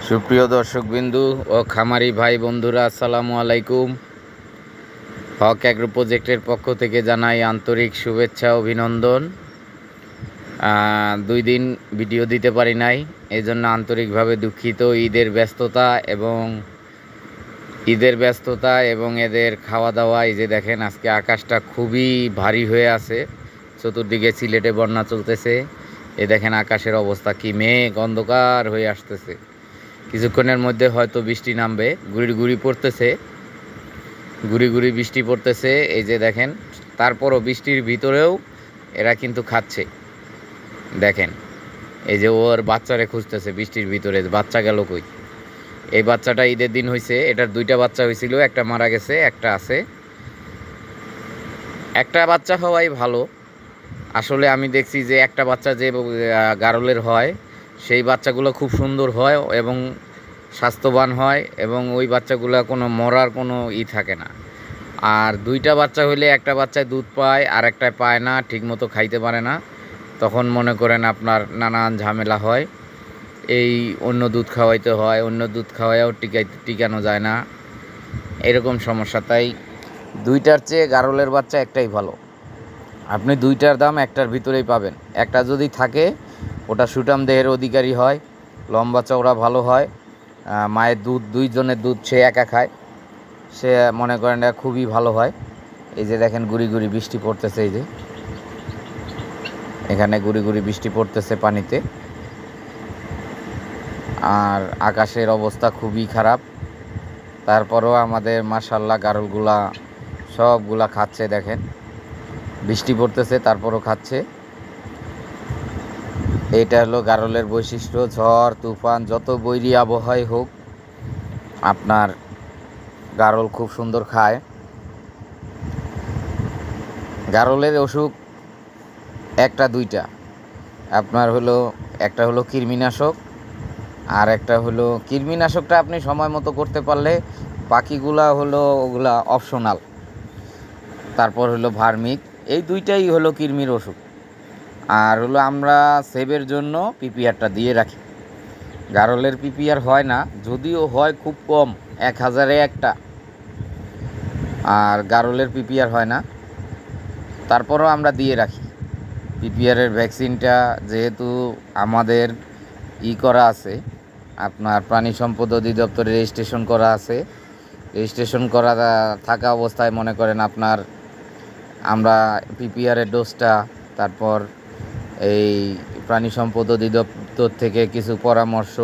সুপ্রিয় দর্শকবিন্দু ও খামারি ভাই বন্ধুরা, আসসালামু আলাইকুম। হক অ্যাগ্রো প্রজেক্টের পক্ষ থেকে জানাই আন্তরিক শুভেচ্ছা অভিনন্দন। 2 দিন ভিডিও দিতে পারি নাই, এই জন্য আন্তরিকভাবে দুঃখিত। ঈদের ব্যস্ততা এবং এদের খাওয়া দাওয়া। এই যে দেখেন, আজকে আকাশটা খুবই ভারী হয়ে আছে, চতুর্দিকে সিলেটে বন্যা চলতেছে। এই দেখেন আকাশের অবস্থা কি, মেঘ অন্ধকার হয়ে আসতেছে। কিছুক্ষণের মধ্যে হয়তো বৃষ্টি নামবে, গুড়ি গুড়ি বৃষ্টি পড়তেছে। এই যে দেখেন, তারপরও বৃষ্টির ভিতরেও এরা কিন্তু খাচ্ছে। দেখেন, এই যে ওর বাচ্চারে খুঁজতেছে বৃষ্টির ভিতরে, বাচ্চা গেল কই। এই বাচ্চাটা ঈদের দিন হয়েছে, এটার 2টা বাচ্চা হয়েছিল, একটা মারা গেছে, একটা আছে। একটা বাচ্চা হওয়াই ভালো। আসলে আমি দেখছি যে একটা বাচ্চা যে গারলের হয়, সেই বাচ্চাগুলো খুব সুন্দর হয় এবং স্বাস্থ্যবান হয়, এবং ওই বাচ্চাগুলো কোনো মরার কোনো থাকে না। আর 2টা বাচ্চা হইলে একটা বাচ্চায় দুধ পায় আর একটায় পায় না, ঠিকমতো খাইতে পারে না। তখন মনে করেন আপনার নানান ঝামেলা হয়, এই অন্য দুধ খাওয়াইতে হয়, অন্য দুধ খাওয়াইও টিকানো যায় না, এরকম সমস্যা। তাই 2টার চেয়ে গারলের বাচ্চা একটাই ভালো। আপনি 2টার দাম একটার ভিতরেই পাবেন। একটা যদি থাকে, ওটা সুটাম দেহের অধিকারী হয়, লম্বা চওড়া ভালো হয়, মায়ের দুধ 2 জনের দুধ সে একা খায়, সে মনে করেন এটা খুবই ভালো হয়। এই যে দেখেন গুড়ি গুড়ি বৃষ্টি পড়তেছে, এই যে এখানে গুড়ি গুড়ি বৃষ্টি পড়তেছে পানিতে। আর আকাশের অবস্থা খুবই খারাপ, তারপরও আমাদের মাশাআল্লাহ গারলগুলা সবগুলা খাচ্ছে। দেখেন বৃষ্টি পড়তেছে তারপরও খাচ্ছে। এইটা হলো গারলের বৈশিষ্ট্য। ঝড় তুফান যত বৈরী আবহাওয়াই হোক, আপনার গারল খুব সুন্দর খায়। গারলের অসুখ একটা 2টা, আপনার হলো একটা হলো কৃমিনাশক, আর একটা হলো কৃমিনাশকটা আপনি সময় মতো করতে পারলে, বাকিগুলা হলো ওগুলা অপশনাল। তারপর হলো ভার্মিক, এই 2টাই হলো কৃমির ওষুধ। আর হলো আমরা সেভের জন্য পিপিআরটা দিয়ে রাখি। গারলের পিপিআর হয় না, যদিও হয় খুব কম, 1000-এ একটা। আর গারলের পিপিআর হয় না, তারপরও আমরা দিয়ে রাখি। পিপিআরের ভ্যাকসিনটা যেহেতু আমাদের করা আছে, আপনার প্রাণী সম্পদ অধিদপ্তরে রেজিস্ট্রেশন করা আছে, রেজিস্ট্রেশন করা থাকা অবস্থায় মনে করেন আপনার আমরা পিপিআরের ডোজটা, তারপর এই প্রাণী সম্পদ অধিদপ্তর থেকে কিছু পরামর্শ,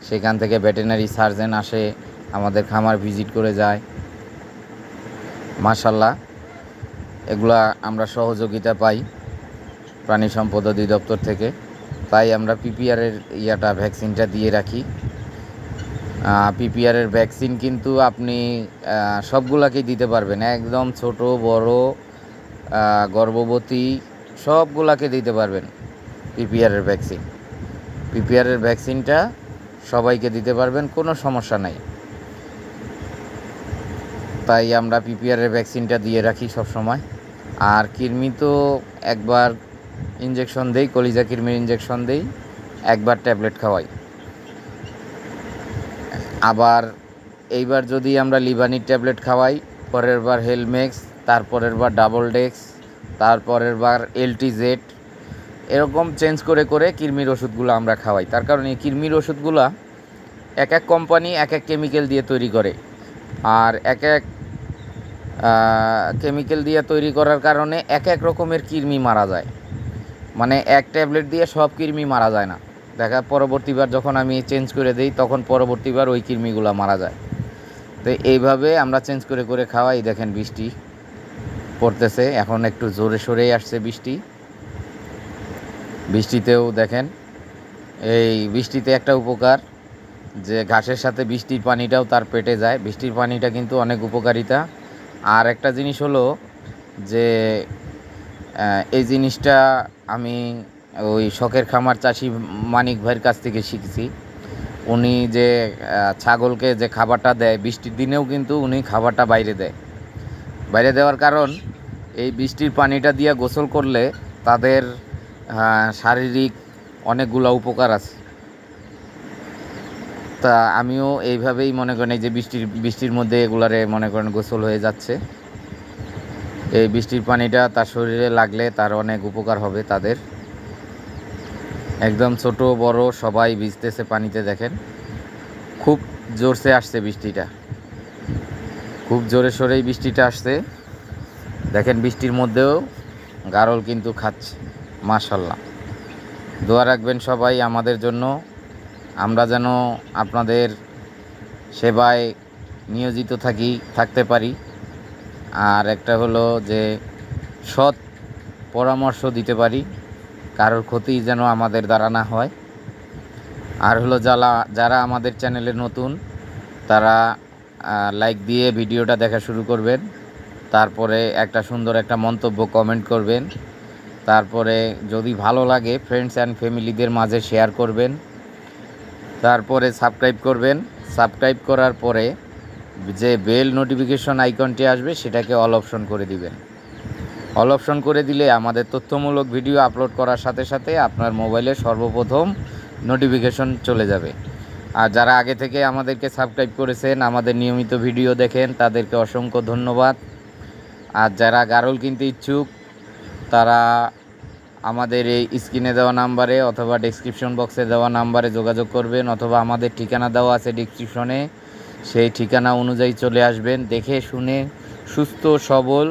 সেখান থেকে ভেটেরিনারি সার্জন আসে, আমাদের খামার ভিজিট করে যায়। মাশাআল্লাহ, এগুলা আমরা সহযোগিতা পাই প্রাণী সম্পদ অধিদপ্তর থেকে। তাই আমরা পিপিআরের ভ্যাকসিনটা দিয়ে রাখি। পিপিআরের ভ্যাকসিন কিন্তু আপনি সবগুলাকেই দিতে পারবেন, একদম ছোট বড় গর্ভবতী সবগুলাকে দিতে পারবেন। পিপিআরের ভ্যাকসিনটা সবাইকে দিতে পারবেন, কোনো সমস্যা নাই। তাই আমরা পিপিআরের ভ্যাকসিনটা দিয়ে রাখি সব সময়। আর কৃমি তো একবার ইঞ্জেকশন দেই, কলিজা কৃমির ইঞ্জেকশন দেই, একবার ট্যাবলেট খাওয়াই। আবার এইবার যদি আমরা লিভানির ট্যাবলেট খাওয়াই, পরের বার হেলমেক্স, তারপরের বার ডাবল ডেক্স, তারপরের বার এলটিজেড, এরকম চেঞ্জ করে করে কৃমির ওষুধগুলো আমরা খাওয়াই। তার কারণ এই কৃমির ওষুধগুলো এক এক কোম্পানি এক এক কেমিক্যাল দিয়ে তৈরি করে, আর এক এক কেমিক্যাল দিয়ে তৈরি করার কারণে এক এক রকমের কৃমি মারা যায়। মানে এক ট্যাবলেট দিয়ে সব কৃমি মারা যায় না, পরবর্তীবার যখন আমি চেঞ্জ করে দিই, তখন পরবর্তীবার ওই কৃমিগুলো মারা যায়। তো এইভাবে আমরা চেঞ্জ করে করে খাওয়াই। দেখেন বৃষ্টি পড়তেছে, এখন একটু জোরে সরেই আসছে বৃষ্টিতেও দেখেন, এই বৃষ্টিতে একটা উপকার যে ঘাসের সাথে বৃষ্টির পানিটাও তার পেটে যায়। বৃষ্টির পানিটা কিন্তু অনেক উপকারিতা। আর একটা জিনিস হলো যে এই জিনিসটা আমি ওই শখের খামার চাষি মানিক ভাইয়ের কাছ থেকে শিখছি। উনি যে ছাগলকে যে খাবারটা দেয়, বৃষ্টির দিনেও কিন্তু উনি খাবারটা বাইরে দেওয়ার কারণ, এই বৃষ্টির পানিটা দিয়ে গোসল করলে তাদের শারীরিক অনেকগুলো উপকার আছে। তা আমিও এইভাবেই মনে করেন এই যে বৃষ্টির মধ্যে এগুলারে মনে করেন গোসল হয়ে যাচ্ছে। এই বৃষ্টির পানিটা তার শরীরে লাগলে তার অনেক উপকার হবে তাদের। একদম ছোট বড় সবাই ভিজতেছে পানিতে। দেখেন খুব জোরসে আসছে বৃষ্টিটা, খুব জোরে সোরেই বৃষ্টিটা আসছে। দেখেন বৃষ্টির মধ্যেও গারল কিন্তু খাচ্ছে, মাশাল্লাহ। দোয়া রাখবেন সবাই আমাদের জন্য, আমরা যেন আপনাদের সেবায় নিয়োজিত থাকতে পারি। আর একটা হলো যে সৎ পরামর্শ দিতে পারি, কারোর ক্ষতি যেন আমাদের দ্বারা না হয়। আর হলো যারা আমাদের চ্যানেলে নতুন তারা লাইক দিয়ে ভিডিওটা দেখা শুরু করবেন, তারপরে একটা সুন্দর একটা মন্তব্য কমেন্ট করবেন, তারপরে যদি ভালো লাগে ফ্রেন্ডস অ্যান্ড ফ্যামিলিদের মাঝে শেয়ার করবেন, তারপরে সাবস্ক্রাইব করবেন। সাবস্ক্রাইব করার পরে যে বেল নোটিফিকেশন আইকনটি আসবে সেটাকে অল অপশন করে দিবেন। অল অপশন করে দিলে আমাদের তথ্যমূলক ভিডিও আপলোড করার সাথে সাথে আপনার মোবাইলে সর্বপ্রথম নোটিফিকেশন চলে যাবে। আর যারা আগে থেকে আমাদেরকে সাবস্ক্রাইব করেছেন, আমাদের নিয়মিত ভিডিও দেখেন, তাদেরকে অসংখ্য ধন্যবাদ। আর যারা গারল কিনতে ইচ্ছুক তারা আমাদের এই স্ক্রিনে দেওয়া নাম্বারে অথবা ডেসক্রিপশন বক্সে দেওয়া নাম্বারে যোগাযোগ করবেন, অথবা আমাদের ঠিকানা দেওয়া আছে ডেসক্রিপশনে, সেই ঠিকানা অনুযায়ী চলে আসবেন। দেখে শুনে সুস্থ সবল